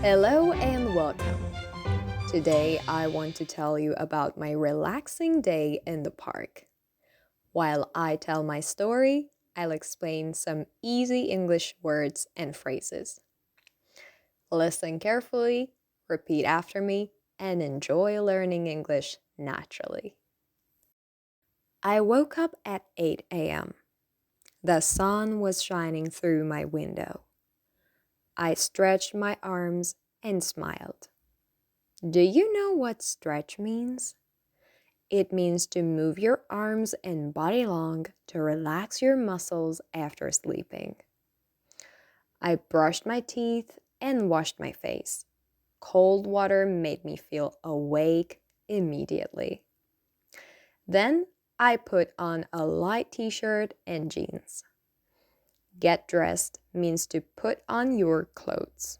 Hello and welcome. Today I want to tell you about my relaxing day in the park. While I tell my story, I'll explain some easy English words and phrases. Listen carefully, repeat after me, and enjoy learning English naturally. I woke up at 8 a.m. The sun was shining through my window. I stretched my arms and smiled. Do you know what stretch means? It means to move your arms and body long to relax your muscles after sleeping. I brushed my teeth and washed my face. Cold water made me feel awake immediately. Then I put on a light t-shirt and jeans. Get dressed means to put on your clothes.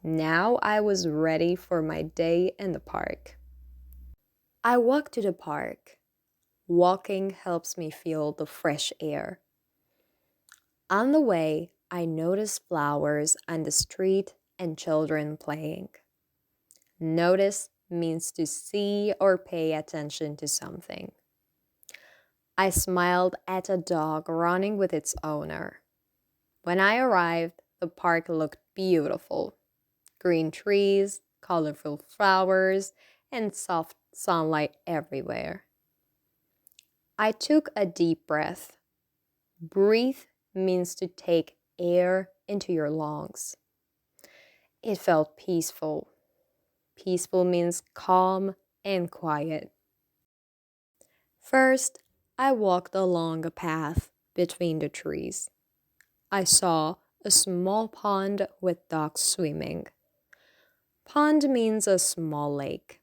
Now I was ready for my day in the park. I walked to the park. Walking helps me feel the fresh air. On the way, I noticed flowers on the street and children playing. Notice means to see or pay attention to something. I smiled at a dog running with its owner. When I arrived, the park looked beautiful. Green trees, colorful flowers, and soft sunlight everywhere. I took a deep breath. Breathe means to take air into your lungs. It felt peaceful. Peaceful means calm and quiet. First, I walked along a path between the trees. I saw a small pond with ducks swimming. Pond means a small lake.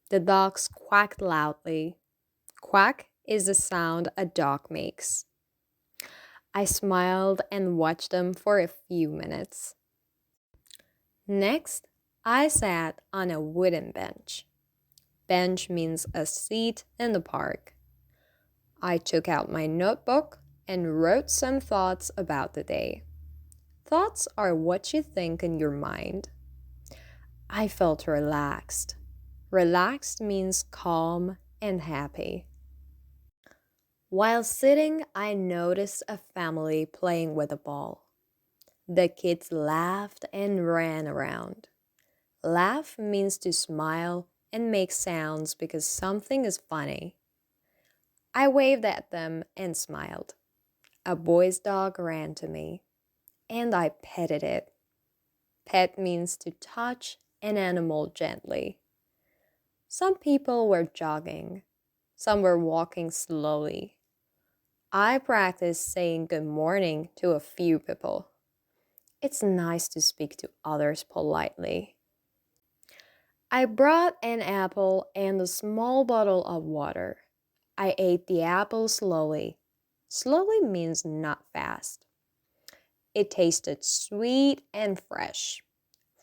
The ducks quacked loudly. Quack is the sound a duck makes. I smiled and watched them for a few minutes. Next, I sat on a wooden bench. Bench means a seat in the park. I took out my notebook and wrote some thoughts about the day. Thoughts are what you think in your mind. I felt relaxed. Relaxed means calm and happy. While sitting, I noticed a family playing with a ball. The kids laughed and ran around. Laugh means to smile and make sounds because something is funny. I waved at them and smiled. A boy's dog ran to me, and I petted it. Pet means to touch an animal gently. Some people were jogging. Some were walking slowly. I practiced saying good morning to a few people. It's nice to speak to others politely. I brought an apple and a small bottle of water. I ate the apple slowly. Slowly means not fast. It tasted sweet and fresh.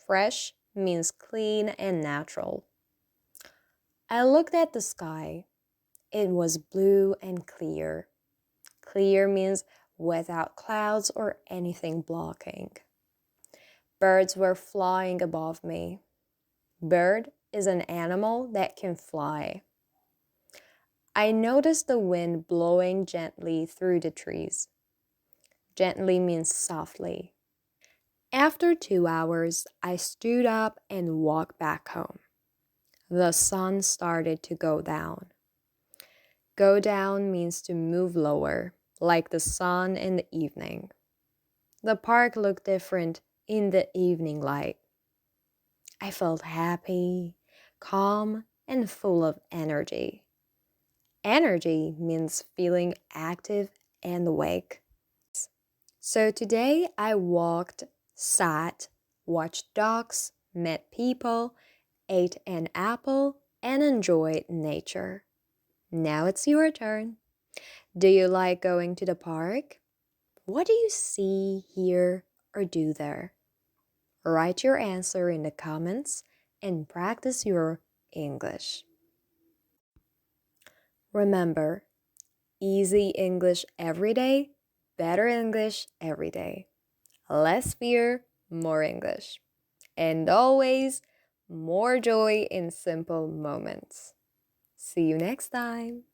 Fresh means clean and natural. I looked at the sky. It was blue and clear. Clear means without clouds or anything blocking. Birds were flying above me. Bird is an animal that can fly. I noticed the wind blowing gently through the trees. Gently means softly. After 2 hours, I stood up and walked back home. The sun started to go down. Go down means to move lower, like the sun in the evening. The park looked different in the evening light. I felt happy, calm, and full of energy. Energy means feeling active and awake. So today I walked, sat, watched dogs, met people, ate an apple, and enjoyed nature. Now it's your turn. Do you like going to the park? What do you see, hear, or do there? Write your answer in the comments and practice your English. Remember, easy English every day, better English every day. Less fear, more English. And always, more joy in simple moments. See you next time.